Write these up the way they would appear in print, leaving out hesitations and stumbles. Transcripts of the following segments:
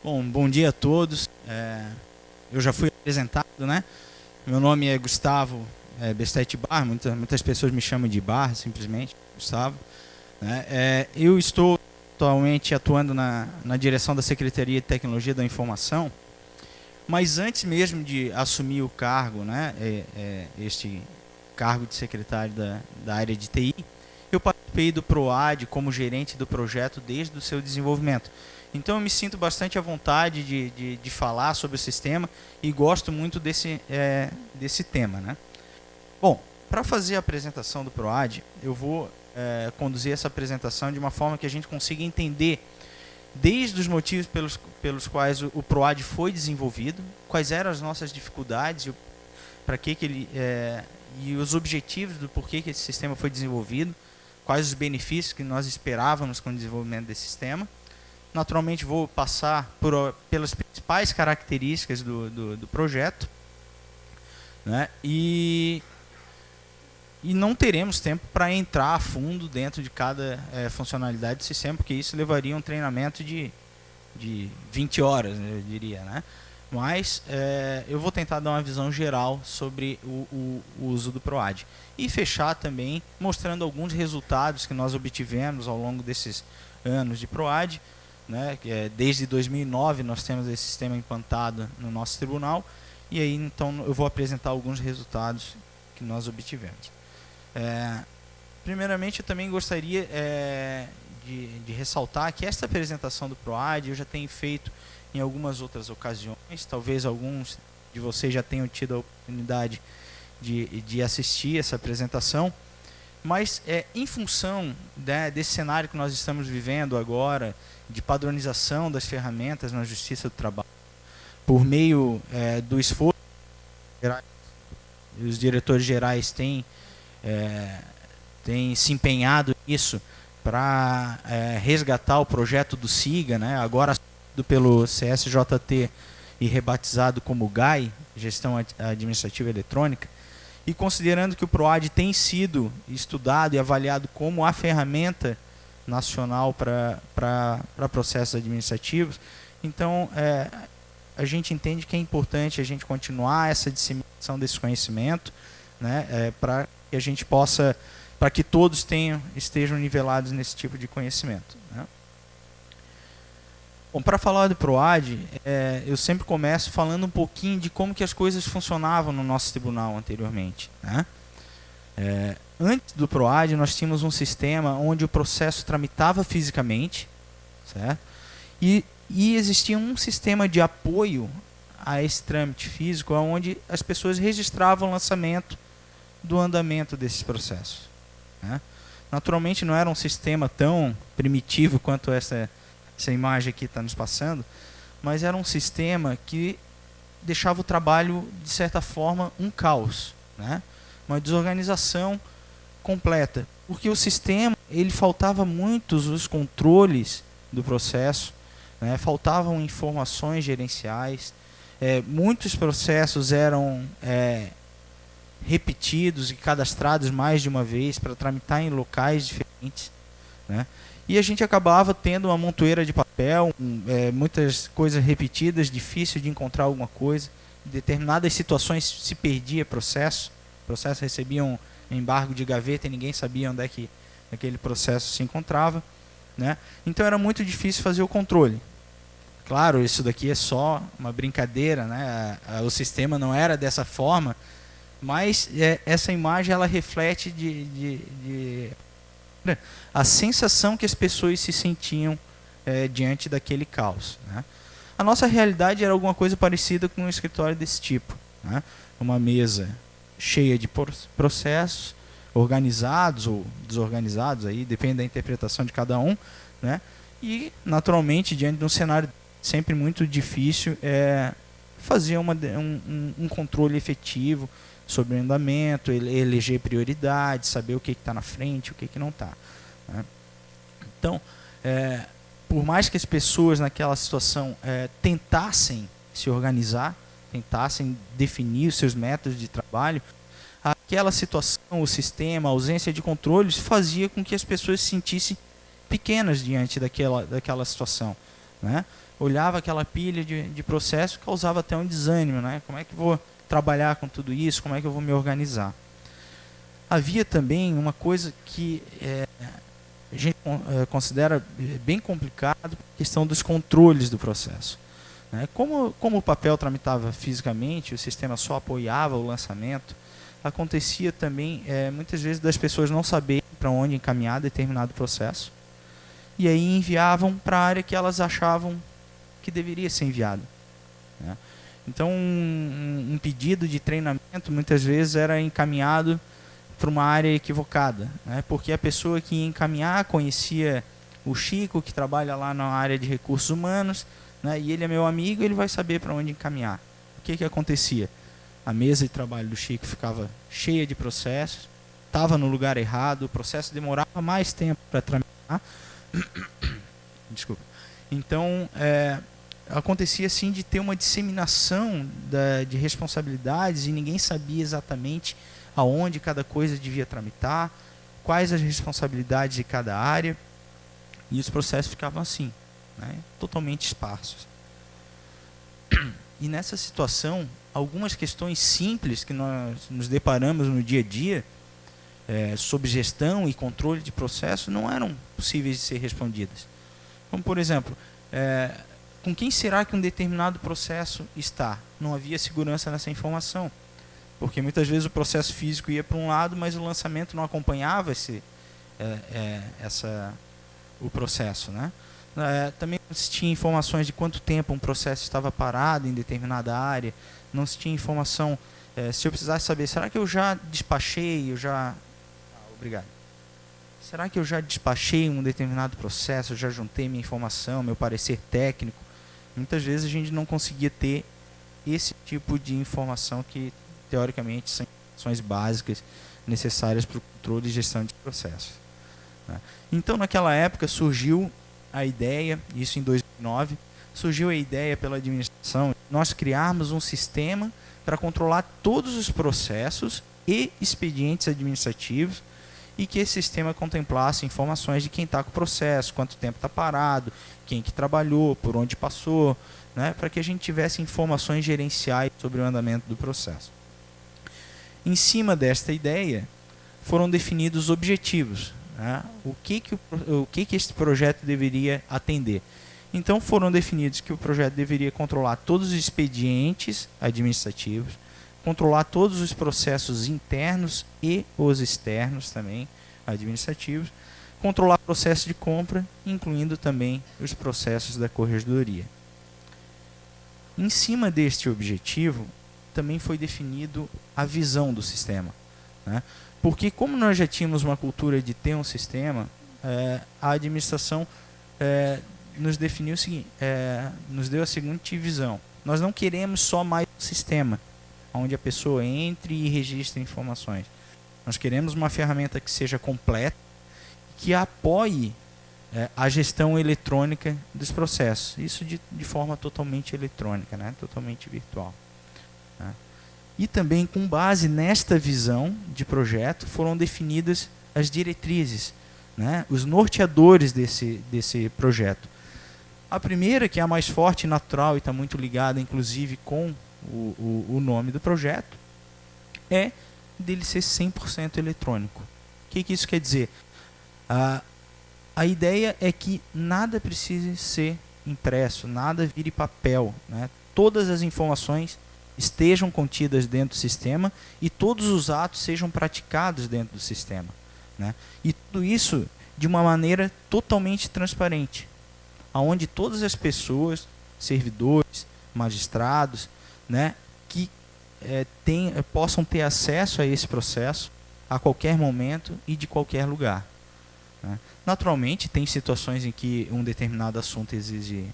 Bom dia a todos. Eu já fui apresentado, né? Meu nome é Gustavo Bestete Barra, muitas pessoas me chamam de Barra, simplesmente, Gustavo. Né? Eu estou atualmente atuando na direção da Secretaria de Tecnologia da Informação, mas antes mesmo de assumir o cargo, né, este cargo de secretário da área de TI, eu participei do PROAD como gerente do projeto desde o seu desenvolvimento. Então eu me sinto bastante à vontade de falar sobre o sistema e gosto muito desse tema, né? Bom, para fazer a apresentação do PROAD, eu vou conduzir essa apresentação de uma forma que a gente consiga entender desde os motivos pelos quais o PROAD foi desenvolvido, quais eram as nossas dificuldades, para que ele e os objetivos do porquê que esse sistema foi desenvolvido, quais os benefícios que nós esperávamos com o desenvolvimento desse sistema. Naturalmente vou passar pelas principais características do projeto, né? E não teremos tempo para entrar a fundo dentro de cada funcionalidade do sistema, porque isso levaria um treinamento de 20 horas, eu diria, né? Mas eu vou tentar dar uma visão geral sobre o uso do PROAD. E fechar também mostrando alguns resultados que nós obtivemos ao longo desses anos de PROAD. Né? Desde 2009 nós temos esse sistema implantado no nosso tribunal. E aí então eu vou apresentar alguns resultados que nós obtivemos. Primeiramente eu também gostaria de ressaltar que esta apresentação do PROAD eu já tenho feito em algumas outras ocasiões, talvez alguns de vocês já tenham tido a oportunidade de assistir essa apresentação, mas em função desse cenário que nós estamos vivendo agora, de padronização das ferramentas na Justiça do Trabalho, por meio do esforço que os diretores gerais têm se empenhado nisso para resgatar o projeto do SIGA, né, agora pelo CSJT e rebatizado como GAI, Gestão Administrativa Eletrônica, e considerando que o PROAD tem sido estudado e avaliado como a ferramenta nacional para processos administrativos, então a gente entende que é importante a gente continuar essa disseminação desse conhecimento, né, para que a gente possa, para que todos estejam nivelados nesse tipo de conhecimento, né? Bom, para falar do PROAD, eu sempre começo falando um pouquinho de como que as coisas funcionavam no nosso tribunal anteriormente, né? Antes do PROAD, nós tínhamos um sistema onde o processo tramitava fisicamente, certo? E existia um sistema de apoio a esse trâmite físico, onde as pessoas registravam o lançamento do andamento desses processos, né? Naturalmente não era um sistema tão primitivo quanto essa imagem aqui está nos passando, mas era um sistema que deixava o trabalho, de certa forma, um caos, né? Uma desorganização completa, porque o sistema, ele faltava muitos os controles do processo, né? Faltavam informações gerenciais, muitos processos eram repetidos e cadastrados mais de uma vez para tramitar em locais diferentes, né? E a gente acabava tendo uma montoeira de papel, muitas coisas repetidas, difícil de encontrar alguma coisa. Em determinadas situações se perdia processo. O processo recebia um embargo de gaveta e ninguém sabia onde é que aquele processo se encontrava, né? Então era muito difícil fazer o controle. Claro, isso daqui é só uma brincadeira, né? O sistema não era dessa forma, mas essa imagem ela reflete a sensação que as pessoas se sentiam diante daquele caos, né? A nossa realidade era alguma coisa parecida com um escritório desse tipo, né? Uma mesa cheia de processos, organizados ou desorganizados, aí depende da interpretação de cada um, né? E, naturalmente, diante de um cenário sempre muito difícil, fazer um controle efetivo sobre o andamento, eleger prioridades, saber o que está na frente, o que não está, né? Então, por mais que as pessoas naquela situação tentassem se organizar, tentassem definir os seus métodos de trabalho, aquela situação, o sistema, a ausência de controles fazia com que as pessoas se sentissem pequenas diante daquela situação, né? olhava aquela pilha de processo, causava até um desânimo, né? Como é que eu vou trabalhar com tudo isso? Como é que eu vou me organizar? Havia também uma coisa que a gente considera bem complicado, a questão dos controles do processo. Né? Como o papel tramitava fisicamente, o sistema só apoiava o lançamento, acontecia também, muitas vezes, das pessoas não saberem para onde encaminhar determinado processo, e aí enviavam para a área que elas achavam que deveria ser enviado. Né? Então, um pedido de treinamento, muitas vezes, era encaminhado para uma área equivocada, né? Porque a pessoa que ia encaminhar conhecia o Chico, que trabalha lá na área de recursos humanos, né? E ele é meu amigo, ele vai saber para onde encaminhar. O que acontecia? A mesa de trabalho do Chico ficava cheia de processos, estava no lugar errado, o processo demorava mais tempo para tramitar. Desculpa. Então, acontecia assim de ter uma disseminação de responsabilidades e ninguém sabia exatamente aonde cada coisa devia tramitar, quais as responsabilidades de cada área, e os processos ficavam assim, né, totalmente esparsos. E nessa situação, algumas questões simples que nós nos deparamos no dia a dia, sobre gestão e controle de processo, não eram possíveis de ser respondidas. Como, por exemplo, com quem será que um determinado processo está? Não havia segurança nessa informação. Porque muitas vezes o processo físico ia para um lado, mas o lançamento não acompanhava o processo. Né? Também não se tinha informações de quanto tempo um processo estava parado em determinada área, não se tinha informação, se eu precisasse saber, será que eu já despachei, obrigado. Será que eu já despachei um determinado processo, eu já juntei minha informação, meu parecer técnico? Muitas vezes a gente não conseguia ter esse tipo de informação que teoricamente são informações básicas necessárias para o controle e gestão de processos. Né? Então, naquela época, surgiu a ideia, isso em 2009, surgiu a ideia pela administração, nós criarmos um sistema para controlar todos os processos e expedientes administrativos e que esse sistema contemplasse informações de quem está com o processo, quanto tempo está parado, quem que trabalhou, por onde passou, né? Para que a gente tivesse informações gerenciais sobre o andamento do processo. Em cima desta ideia, foram definidos os objetivos, né? O que este projeto deveria atender. Então, foram definidos que o projeto deveria controlar todos os expedientes administrativos, controlar todos os processos internos e os externos também, administrativos, controlar o processo de compra, incluindo também os processos da corregedoria. Em cima deste objetivo, também foi definido a visão do sistema. Né? Porque como nós já tínhamos uma cultura de ter um sistema, a administração nos definiu o seguinte, nos deu a seguinte visão. Nós não queremos só mais um sistema, onde a pessoa entre e registre informações. Nós queremos uma ferramenta que seja completa, que apoie a gestão eletrônica dos processos. Isso de forma totalmente eletrônica, né? Totalmente virtual. Né? E também, com base nesta visão de projeto, foram definidas as diretrizes, né? Os norteadores desse projeto. A primeira, que é a mais forte e natural e está muito ligada, inclusive, com o nome do projeto, é dele ser 100% eletrônico. O que isso quer dizer? A ideia é que nada precise ser impresso, nada vire papel, né? Todas as informações estejam contidas dentro do sistema e todos os atos sejam praticados dentro do sistema. Né? E tudo isso de uma maneira totalmente transparente, onde todas as pessoas, servidores, magistrados, né, que possam ter acesso a esse processo a qualquer momento e de qualquer lugar. Né? Naturalmente, tem situações em que um determinado assunto exige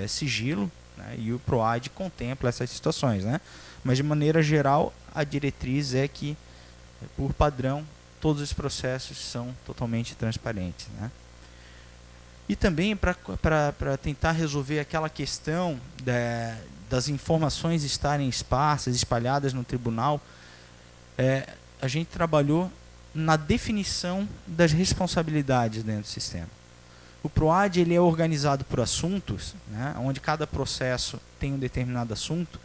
sigilo, né, e o PROAD contempla essas situações. Né? Mas, de maneira geral, a diretriz é que, por padrão, todos os processos são totalmente transparentes. Né? E também para tentar resolver aquela questão das informações estarem esparsas, espalhadas no tribunal, a gente trabalhou na definição das responsabilidades dentro do sistema. O PROAD ele é organizado por assuntos, né, onde cada processo tem um determinado assunto,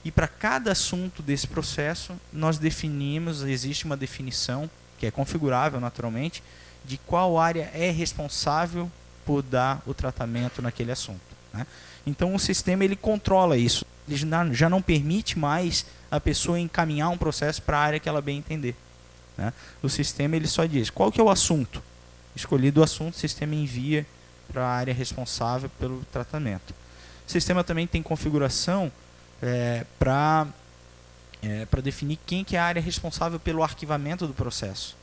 e para cada assunto desse processo nós definimos, existe uma definição, que é configurável naturalmente, de qual área é responsável por dar o tratamento naquele assunto, né? Então o sistema ele controla isso, ele já não permite mais a pessoa encaminhar um processo para a área que ela bem entender, né? O sistema ele só diz qual que é o assunto, escolhido o assunto, o sistema envia para a área responsável pelo tratamento. O sistema também tem configuração para definir quem que é a área responsável pelo arquivamento do processo,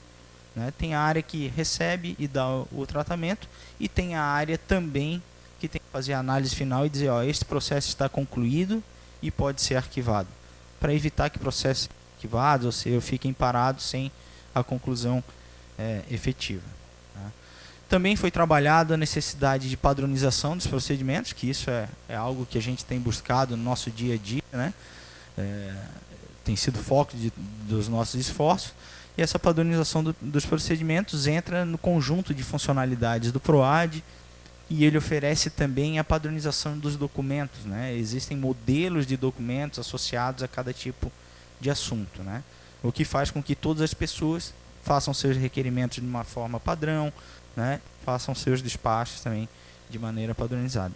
né? Tem a área que recebe e dá o tratamento, e tem a área também que tem que fazer a análise final e dizer, ó, este processo está concluído e pode ser arquivado, para evitar que processos arquivados, ou seja, fiquem parados sem a conclusão efetiva, né? Também foi trabalhada a necessidade de padronização dos procedimentos, que isso é algo que a gente tem buscado no nosso dia a dia, né? Tem sido foco dos nossos esforços, e essa padronização dos procedimentos entra no conjunto de funcionalidades do PROAD, e ele oferece também a padronização dos documentos, né? Existem modelos de documentos associados a cada tipo de assunto, né? O que faz com que todas as pessoas façam seus requerimentos de uma forma padrão, né? Façam seus despachos também de maneira padronizada.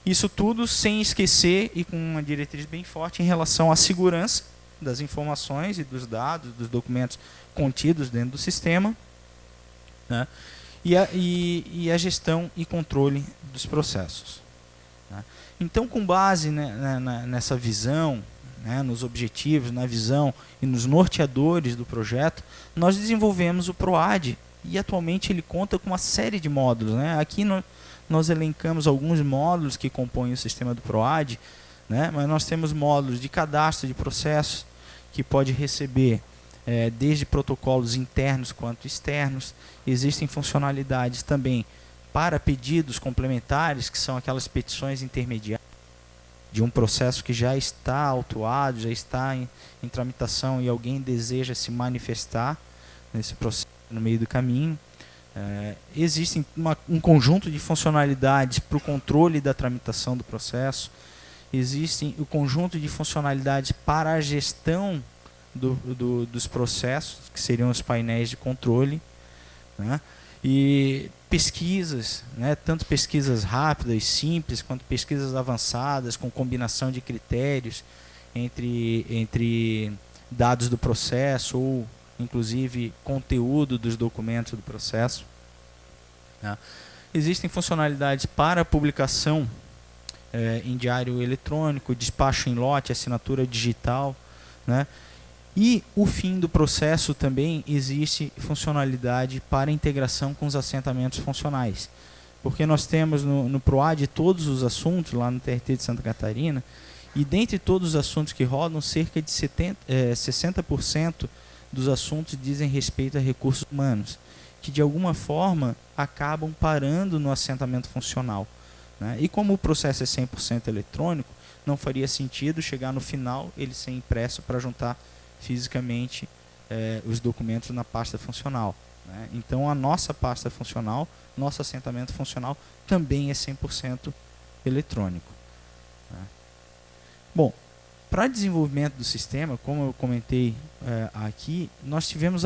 Isso tudo sem esquecer e com uma diretriz bem forte em relação à segurança das informações e dos dados, dos documentos contidos dentro do sistema, né? E a gestão e controle dos processos, né? Então, com base nessa visão, né, nos objetivos, na visão e nos norteadores do projeto, nós desenvolvemos o PROAD, e atualmente ele conta com uma série de módulos, né? Aqui nós elencamos alguns módulos que compõem o sistema do PROAD, né? Mas nós temos módulos de cadastro de processos, que pode receber desde protocolos internos quanto externos. Existem funcionalidades também para pedidos complementares, que são aquelas petições intermediárias de um processo que já está autuado, já está em tramitação, e alguém deseja se manifestar nesse processo no meio do caminho. Existem um conjunto de funcionalidades para o controle da tramitação do processo. Existem o conjunto de funcionalidades para a gestão dos processos, que seriam os painéis de controle, né? E pesquisas, né? Tanto pesquisas rápidas, simples, quanto pesquisas avançadas, com combinação de critérios entre dados do processo ou, inclusive, conteúdo dos documentos do processo, né? Existem funcionalidades para publicação em diário eletrônico, despacho em lote, assinatura digital, né? E o fim do processo também existe funcionalidade para integração com os assentamentos funcionais, porque nós temos no PROAD todos os assuntos lá no TRT de Santa Catarina, e dentre todos os assuntos que rodam, cerca de 60% dos assuntos dizem respeito a recursos humanos, que de alguma forma acabam parando no assentamento funcional, né? E como o processo é 100% eletrônico, não faria sentido chegar no final ele ser impresso para juntar fisicamente os documentos na pasta funcional, né? Então a nossa pasta funcional, nosso assentamento funcional também é 100% eletrônico, né? Bom, para desenvolvimento do sistema, como eu comentei aqui, nós tivemos,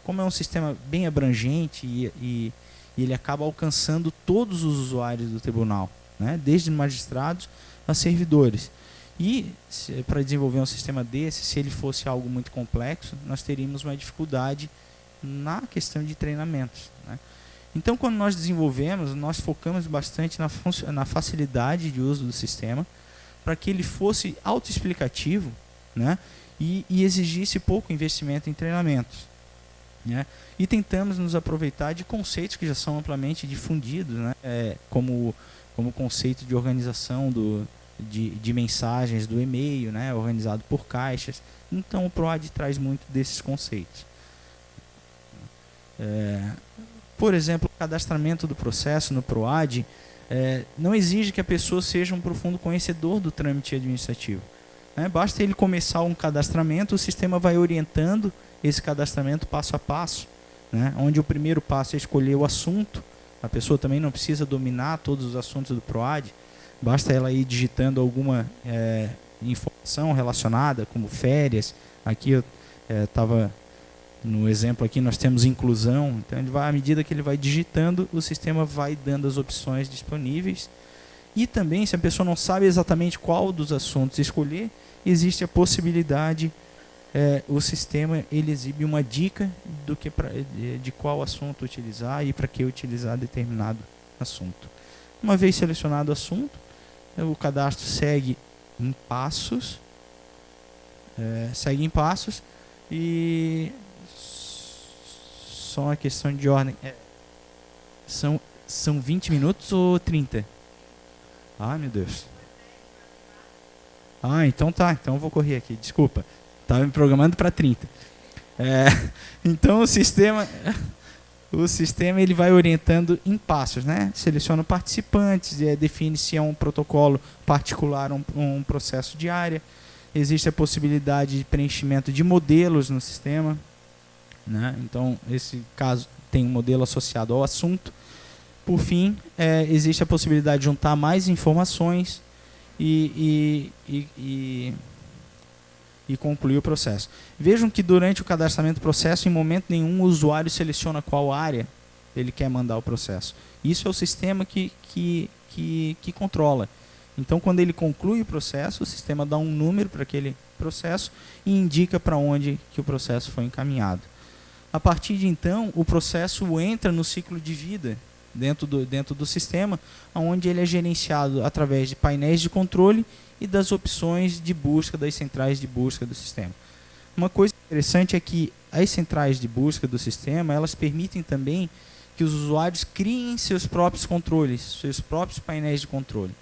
como é um sistema bem abrangente e ele acaba alcançando todos os usuários do tribunal, né? Desde magistrados a servidores. E para desenvolver um sistema desse, se ele fosse algo muito complexo, nós teríamos uma dificuldade na questão de treinamentos, né? Então, quando nós desenvolvemos, nós focamos bastante na facilidade de uso do sistema, para que ele fosse autoexplicativo, né? E exigisse pouco investimento em treinamentos, né? E tentamos nos aproveitar de conceitos que já são amplamente difundidos, né? Como o conceito de organização de mensagens do e-mail, né? Organizado por caixas. Então o PROAD traz muito desses conceitos. Por exemplo, o cadastramento do processo no PROAD não exige que a pessoa seja um profundo conhecedor do trâmite administrativo, né? Basta ele começar um cadastramento, o sistema vai orientando esse cadastramento passo a passo, né? Onde o primeiro passo é escolher o assunto A pessoa também não precisa dominar todos os assuntos do PROAD, basta ela ir digitando alguma informação relacionada, como férias. Aqui eu estava no exemplo aqui, nós temos inclusão. Então, à medida que ele vai digitando, o sistema vai dando as opções disponíveis. E também, se a pessoa não sabe exatamente qual dos assuntos escolher, existe a possibilidade, o sistema ele exibe uma dica de qual assunto utilizar e para que utilizar determinado assunto. Uma vez selecionado o assunto, o cadastro segue em passos, e só uma questão de ordem. São 20 minutos ou 30? Ah, meu Deus. Ah, então tá. Então eu vou correr aqui. Desculpa. Estava me programando para 30. Então o sistema ele vai orientando em passos, né? Seleciona participantes, define se é um protocolo particular ou um processo de área. Existe a possibilidade de preenchimento de modelos no sistema, né? Então, esse caso tem um modelo associado ao assunto. Por fim, existe a possibilidade de juntar mais informações e concluir o processo. Vejam que durante o cadastramento do processo, em momento nenhum, o usuário seleciona qual área ele quer mandar o processo. Isso é o sistema que controla. Então, quando ele conclui o processo, o sistema dá um número para aquele processo e indica para onde que o processo foi encaminhado. A partir de então, o processo entra no ciclo de vida dentro do sistema, onde ele é gerenciado através de painéis de controle e das opções de busca das centrais de busca do sistema. Uma coisa interessante é que as centrais de busca do sistema, elas permitem também que os usuários criem seus próprios controles, seus próprios painéis de controle.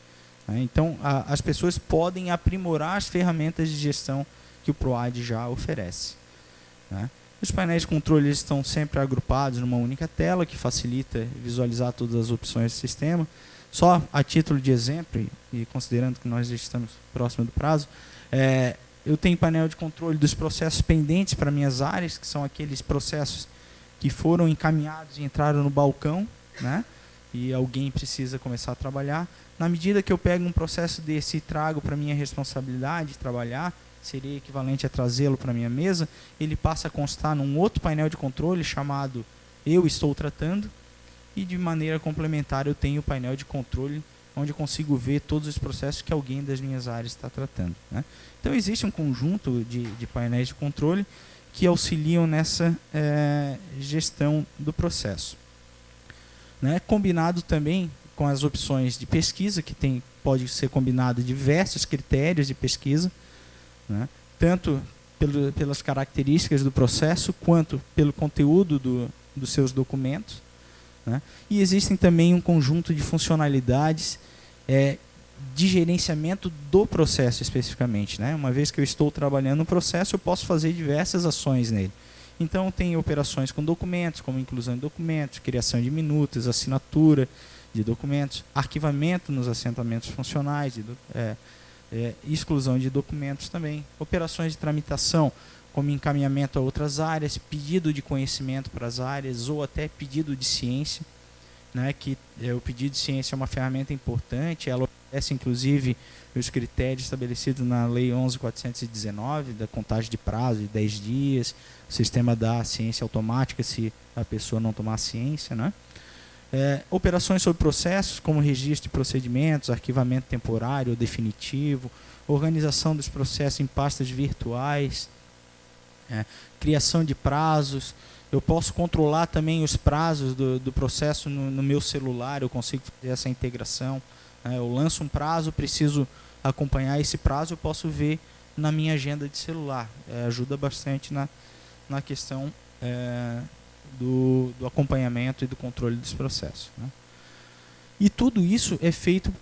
Então, as pessoas podem aprimorar as ferramentas de gestão que o PROAD já oferece. Os painéis de controle estão sempre agrupados numa única tela, que facilita visualizar todas as opções do sistema. Só a título de exemplo, e considerando que nós já estamos próximo do prazo, eu tenho painel de controle dos processos pendentes para minhas áreas, que são aqueles processos que foram encaminhados e entraram no balcão, né? E alguém precisa começar a trabalhar. Na medida que eu pego um processo desse e trago para minha responsabilidade de trabalhar, seria equivalente a trazê-lo para minha mesa, ele passa a constar num outro painel de controle chamado Eu Estou Tratando, e de maneira complementar eu tenho o painel de controle onde eu consigo ver todos os processos que alguém das minhas áreas está tratando, né? Então existe um conjunto de painéis de controle que auxiliam nessa gestão do processo, né? Combinado também com as opções de pesquisa, que pode ser combinado diversos critérios de pesquisa, né? Tanto pelas características do processo, quanto pelo conteúdo dos seus documentos, né? E existem também um conjunto de funcionalidades de gerenciamento do processo especificamente, né? Uma vez que eu estou trabalhando no processo, eu posso fazer diversas ações nele. Então, tem operações com documentos, como inclusão de documentos, criação de minutas, assinatura de documentos, arquivamento nos assentamentos funcionais, exclusão de documentos também, operações de tramitação, como encaminhamento a outras áreas, pedido de conhecimento para as áreas ou até pedido de ciência, né, que o pedido de ciência é uma ferramenta importante, ela oferece inclusive os critérios estabelecidos na Lei 11.419, da contagem de prazo de 10 dias, o sistema dá ciência automática se a pessoa não tomar ciência, né? Operações sobre processos, como registro de procedimentos, arquivamento temporário ou definitivo, organização dos processos em pastas virtuais, criação de prazos. Eu posso controlar também os prazos do processo no meu celular, eu consigo fazer essa integração. Eu lanço um prazo, preciso acompanhar esse prazo, eu posso ver na minha agenda de celular. Ajuda bastante na questão do acompanhamento e do controle dos processos, né? E tudo isso é feito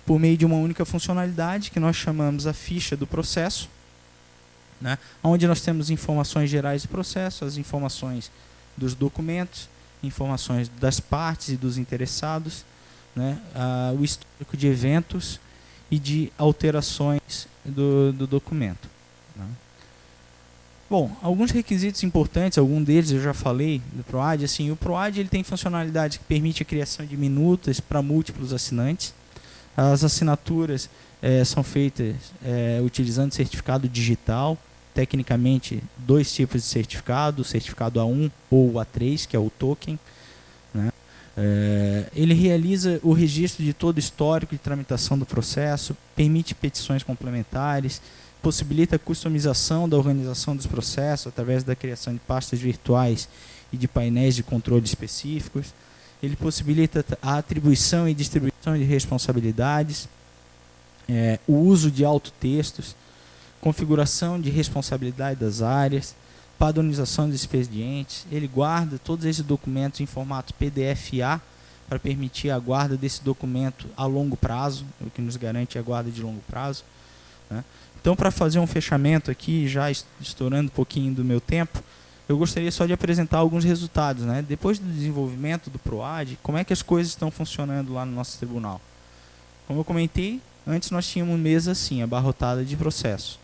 por meio de uma única funcionalidade, que nós chamamos a ficha do processo, né? Onde nós temos informações gerais do processo, as informações dos documentos, informações das partes e dos interessados, né? O histórico de eventos e de alterações do documento, né? Bom, alguns requisitos importantes, algum deles eu já falei do PROAD. Assim, o PROAD ele tem funcionalidade que permite a criação de minutas para múltiplos assinantes. As assinaturas são feitas utilizando certificado digital. Tecnicamente, dois tipos de certificado, o certificado A1 ou o A3, que é o token, né? Ele realiza o registro de todo o histórico de tramitação do processo, permite petições complementares, possibilita a customização da organização dos processos através da criação de pastas virtuais e de painéis de controle específicos. Ele possibilita a atribuição e distribuição de responsabilidades, o uso de autotextos, configuração de responsabilidade das áreas, padronização dos expedientes. Ele guarda todos esses documentos em formato PDF-A para permitir a guarda desse documento a longo prazo, o que nos garante a guarda de longo prazo, né? Então, para fazer um fechamento aqui, já estourando um pouquinho do meu tempo, eu gostaria só de apresentar alguns resultados, né? Depois do desenvolvimento do PROAD, como é que as coisas estão funcionando lá no nosso tribunal? Como eu comentei, antes nós tínhamos mesa assim, abarrotada de processos.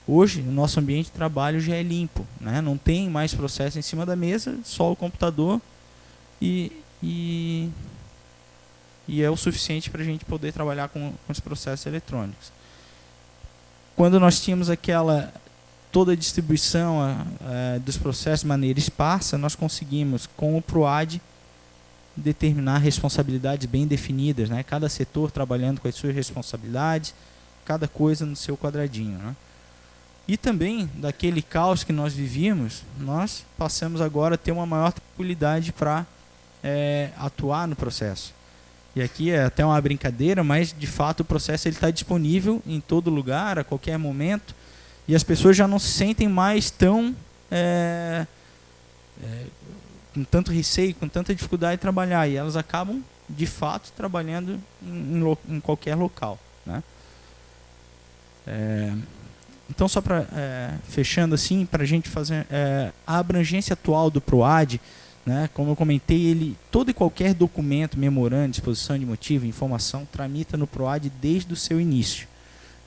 Hoje, o nosso ambiente de trabalho já é limpo, né? Não tem mais processo em cima da mesa, só o computador e é o suficiente para a gente poder trabalhar com os processos eletrônicos. Quando nós tínhamos toda a distribuição dos processos de maneira esparsa, nós conseguimos, com o PROAD, determinar responsabilidades bem definidas, né? Cada setor trabalhando com as suas responsabilidades, cada coisa no seu quadradinho, né? E também, daquele caos que nós vivíamos, nós passamos agora a ter uma maior tranquilidade para atuar no processo. E aqui é até uma brincadeira, mas de fato o processo está disponível em todo lugar, a qualquer momento, e as pessoas já não se sentem mais tão com tanto receio, com tanta dificuldade de trabalhar, e elas acabam de fato trabalhando em qualquer local, né? Então, só para fechando assim, para a gente fazer a abrangência atual do PROAD, né, como eu comentei, todo e qualquer documento, memorando, exposição de motivo, informação, tramita no PROAD desde o seu início,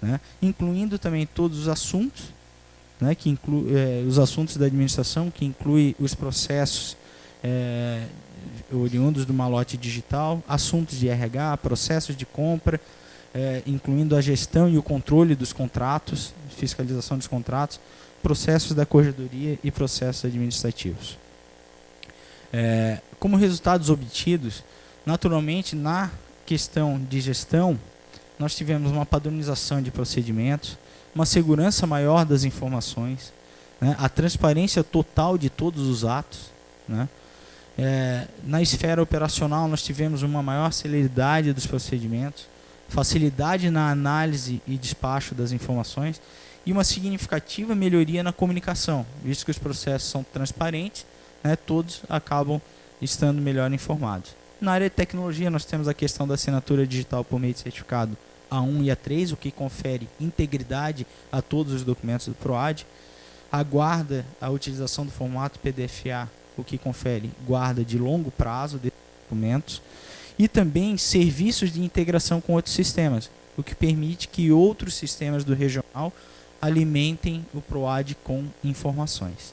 né, incluindo também todos os assuntos, né, que os assuntos da administração, que inclui os processos oriundos do malote digital, assuntos de RH, processos de compra, incluindo a gestão e o controle dos contratos, fiscalização dos contratos, processos da corredoria e processos administrativos. Como resultados obtidos, naturalmente, na questão de gestão, nós tivemos uma padronização de procedimentos, uma segurança maior das informações, né, a transparência total de todos os atos, né. Na esfera operacional, nós tivemos uma maior celeridade dos procedimentos, facilidade na análise e despacho das informações e uma significativa melhoria na comunicação, visto que os processos são transparentes, né, todos acabam estando melhor informados. Na área de tecnologia, nós temos a questão da assinatura digital por meio de certificado A1 e A3, o que confere integridade a todos os documentos do PROAD. Aguarda a utilização do formato PDF-A, o que confere guarda de longo prazo de documentos. E também serviços de integração com outros sistemas, o que permite que outros sistemas do regional alimentem o PROAD com informações,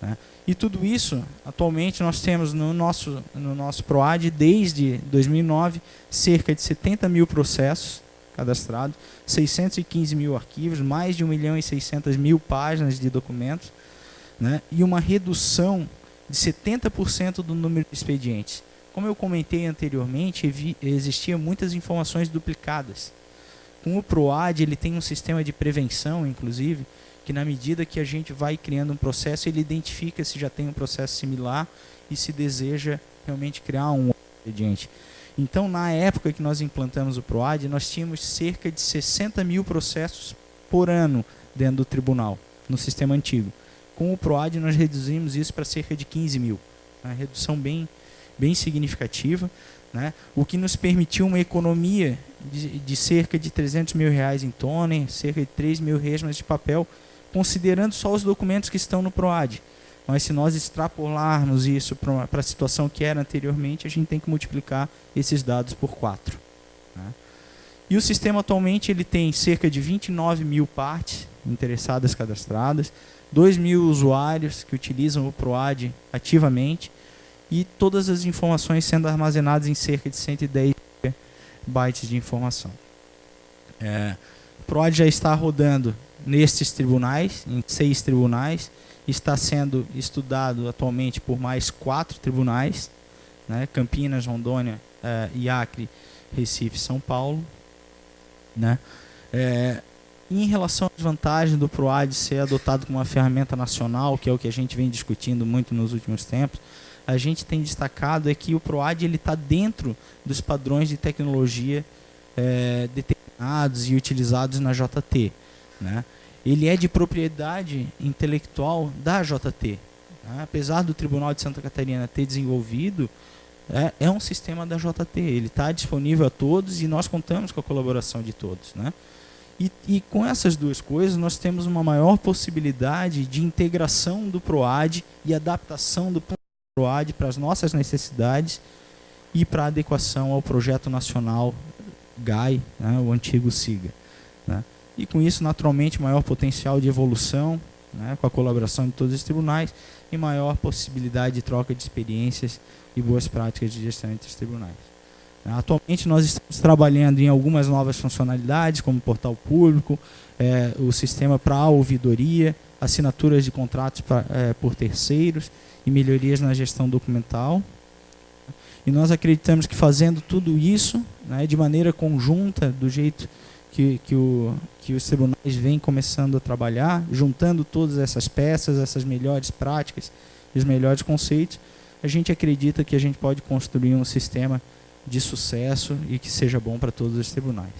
né? E tudo isso, atualmente, nós temos no nosso PROAD, desde 2009, cerca de 70 mil processos cadastrados, 615 mil arquivos, mais de 1.600.000 páginas de documentos, né? E uma redução de 70% do número de expedientes. Como eu comentei anteriormente, existiam muitas informações duplicadas. Com o PROAD, ele tem um sistema de prevenção, inclusive, que na medida que a gente vai criando um processo, ele identifica se já tem um processo similar e se deseja realmente criar um expediente. Então, na época que nós implantamos o PROAD, nós tínhamos cerca de 60 mil processos por ano dentro do tribunal, no sistema antigo. Com o PROAD, nós reduzimos isso para cerca de 15 mil. Uma redução bem significativa, né? O que nos permitiu uma economia de cerca de R$300 mil em toner, cerca de 3 mil resmas de papel, considerando só os documentos que estão no PROAD. Mas se nós extrapolarmos isso para a situação que era anteriormente, a gente tem que multiplicar esses dados por 4. Né? E o sistema atualmente ele tem cerca de 29 mil partes interessadas cadastradas, 2.000 usuários que utilizam o PROAD ativamente e todas as informações sendo armazenadas em cerca de 110 bytes de informação. O PROAD já está rodando nestes tribunais, em 6 tribunais, está sendo estudado atualmente por mais 4 tribunais, né, Campinas, Rondônia, e Acre, Recife, São Paulo. Né. Em relação às vantagens do PROAD ser adotado como uma ferramenta nacional, que é o que a gente vem discutindo muito nos últimos tempos, a gente tem destacado que o PROAD está dentro dos padrões de tecnologia determinados e utilizados na JT. Né. Ele é de propriedade intelectual da JT. Né. Apesar do Tribunal de Santa Catarina ter desenvolvido, é um sistema da JT. Ele está disponível a todos e nós contamos com a colaboração de todos. Né. E com essas duas coisas, nós temos uma maior possibilidade de integração do PROAD e adaptação do PROAD para as nossas necessidades e para a adequação ao projeto nacional GAI, né, o antigo SIGA. Né. E com isso, naturalmente, maior potencial de evolução, né, com a colaboração de todos os tribunais e maior possibilidade de troca de experiências e boas práticas de gestão entre os tribunais. Atualmente nós estamos trabalhando em algumas novas funcionalidades, como o portal público, o sistema para a ouvidoria, assinaturas de contratos por terceiros e melhorias na gestão documental. E nós acreditamos que fazendo tudo isso, né, de maneira conjunta, do jeito que os tribunais vêm começando a trabalhar, juntando todas essas peças, essas melhores práticas e os melhores conceitos, a gente acredita que a gente pode construir um sistema de sucesso e que seja bom para todos os tribunais.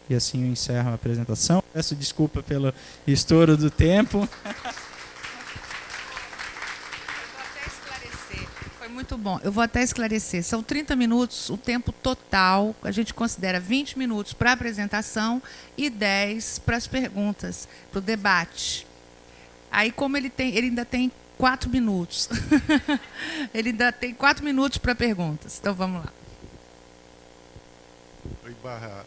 E assim eu encerro a apresentação. Peço desculpa pelo estouro do tempo. Eu vou até esclarecer. Foi muito bom. Eu vou até esclarecer. São 30 minutos, o tempo total. A gente considera 20 minutos para a apresentação e 10 para as perguntas, para o debate. Aí, como ele ainda tem 4 minutos. Ele ainda tem 4 minutos para perguntas. Então, vamos lá. Oi,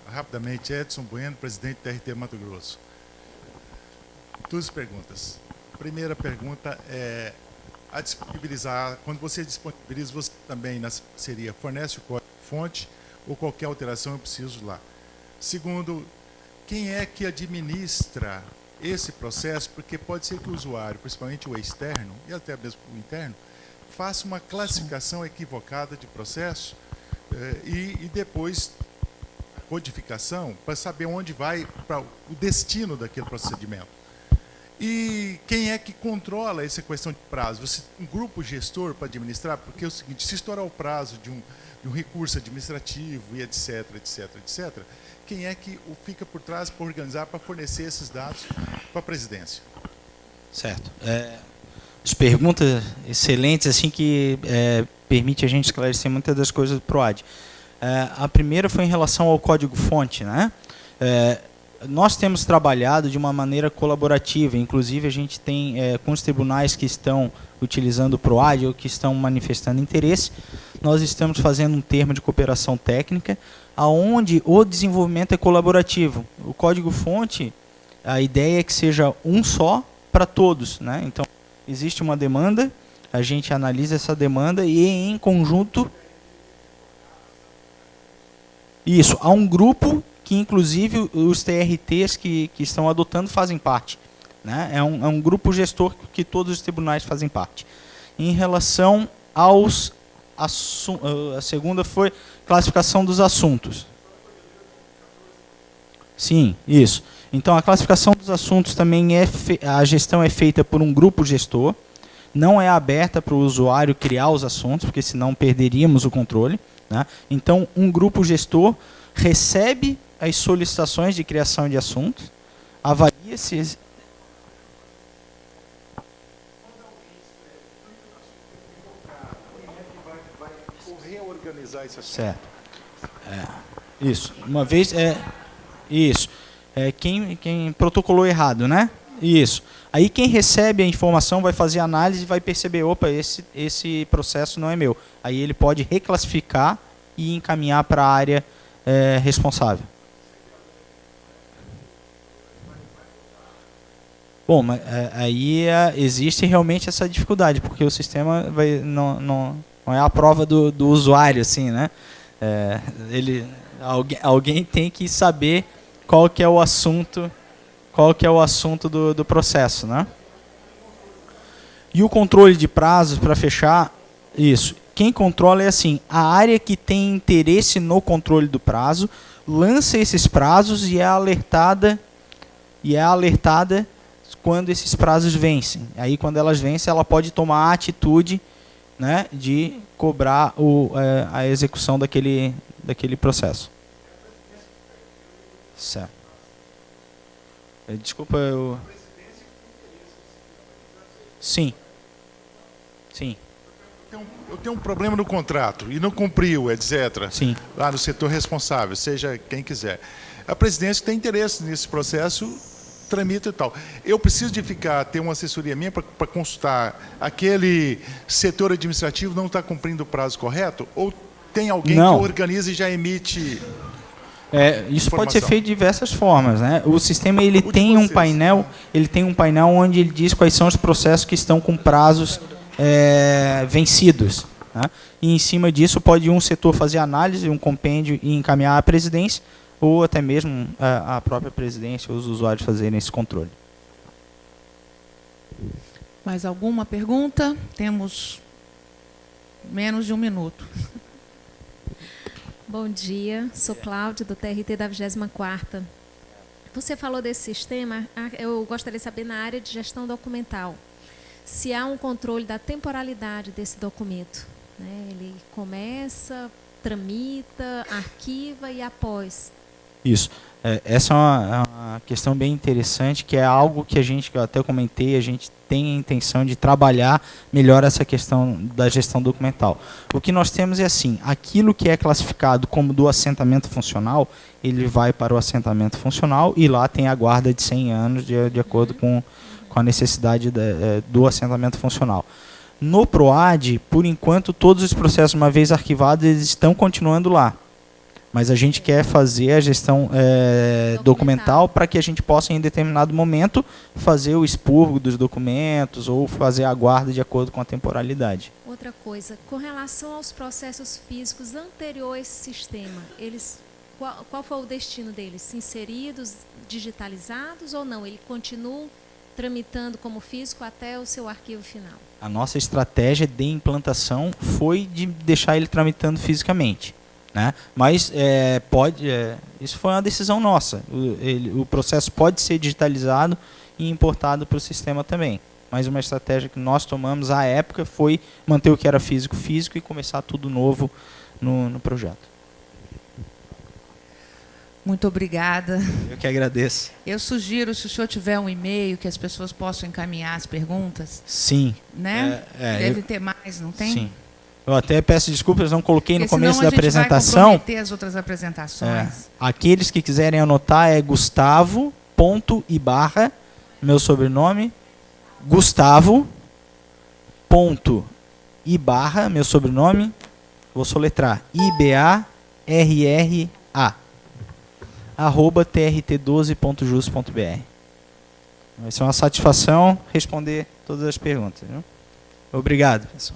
rapidamente, Edson Bueno, presidente da TRT Mato Grosso. 2 perguntas. A primeira pergunta é a disponibilizar, quando você disponibiliza, você também na parceria fornece o código-fonte ou qualquer alteração eu preciso lá. Segundo, quem é que administra esse processo? Porque pode ser que o usuário, principalmente o externo e até mesmo o interno, faça uma classificação equivocada de processo e depois codificação para saber onde vai para o destino daquele procedimento. E quem é que controla essa questão de prazo? Você tem um grupo gestor para administrar? Porque é o seguinte, se estourar o prazo de um recurso administrativo e etc, quem é que fica por trás para organizar, para fornecer esses dados para a presidência? Certo. As perguntas excelentes, assim, que permite a gente esclarecer muitas das coisas do PROAD. A primeira foi em relação ao código-fonte, né? Nós temos trabalhado de uma maneira colaborativa, inclusive a gente tem com os tribunais que estão utilizando o PROAD ou que estão manifestando interesse, nós estamos fazendo um termo de cooperação técnica, aonde o desenvolvimento é colaborativo. O código-fonte, a ideia é que seja um só para todos, né? Então, existe uma demanda, a gente analisa essa demanda e em conjunto... Isso, há um grupo que, inclusive, os TRTs que estão adotando fazem parte. Né? É um grupo gestor que todos os tribunais fazem parte. Em relação aos... A segunda foi classificação dos assuntos. Sim, isso. Então, a classificação dos assuntos também a gestão é feita por um grupo gestor. Não é aberta para o usuário criar os assuntos, porque senão perderíamos o controle. Né? Então, um grupo gestor recebe as solicitações de criação de assuntos, avalia se... Reorganizar esse assunto. Certo. Isso. Uma vez... Isso. Quem protocolou errado, né? Isso. Aí quem recebe a informação vai fazer a análise e vai perceber, opa, esse processo não é meu. Aí ele pode reclassificar e encaminhar para a área responsável. Bom, mas aí existe realmente essa dificuldade, porque o sistema não é a prova do usuário, assim, né? Alguém tem que saber qual que é o assunto do processo, né? E o controle de prazos, para fechar, isso. Quem controla é assim, a área que tem interesse no controle do prazo lança esses prazos e é alertada quando esses prazos vencem. Aí, quando elas vencem, ela pode tomar a atitude, né, de cobrar a execução daquele processo. Certo. Desculpa, eu... Sim. Sim. Eu tenho um problema no contrato e não cumpriu, etc. Sim. Lá no setor responsável, seja quem quiser. A presidência tem interesse nesse processo, tramita e tal. Eu preciso de ter uma assessoria minha para consultar aquele setor administrativo não está cumprindo o prazo correto? Ou tem alguém que organiza e já emite... Isso pode ser feito de diversas formas, né? O sistema tem um painel onde ele diz quais são os processos que estão com prazos vencidos, né? E em cima disso pode um setor fazer análise, um compêndio e encaminhar à presidência, ou até mesmo a própria presidência ou os usuários fazerem esse controle. Mais alguma pergunta? Temos menos de 1 minuto. Bom dia, sou Cláudia, do TRT da 24ª. Você falou desse sistema, eu gostaria de saber na área de gestão documental, se há um controle da temporalidade desse documento, né? Ele começa, tramita, arquiva e após. Isso. Essa é uma questão bem interessante, que é algo que eu até comentei, a gente tem a intenção de trabalhar melhor essa questão da gestão documental. O que nós temos é assim, aquilo que é classificado como do assentamento funcional, ele vai para o assentamento funcional e lá tem a guarda de 100 anos de acordo com a necessidade do assentamento funcional. No PROAD, por enquanto, todos os processos, uma vez arquivados, eles estão continuando lá. Mas a gente quer fazer a gestão documental para que a gente possa, em determinado momento, fazer o expurgo dos documentos ou fazer a guarda de acordo com a temporalidade. Outra coisa, com relação aos processos físicos anteriores a esse sistema, qual foi o destino deles? Inseridos, digitalizados ou não? Ele continua tramitando como físico até o seu arquivo final? A nossa estratégia de implantação foi de deixar ele tramitando fisicamente, né? Mas isso foi uma decisão nossa. O processo pode ser digitalizado e importado para o sistema também. Mas uma estratégia que nós tomamos à época foi manter o que era físico e começar tudo novo no projeto. Muito obrigada. Eu que agradeço. Eu sugiro, se o senhor tiver um e-mail que as pessoas possam encaminhar as perguntas. Sim. Né? Deve ter mais, não tem? Sim. Eu até peço desculpas, não coloquei no começo da apresentação. Vai comprometer as outras apresentações. Aqueles que quiserem anotar é Gustavo.ibarra, meu sobrenome, Gustavo.ibarra, meu sobrenome, vou soletrar, IBARRRA, @trt12.jus.br. Vai ser uma satisfação responder todas as perguntas. Viu? Obrigado, pessoal.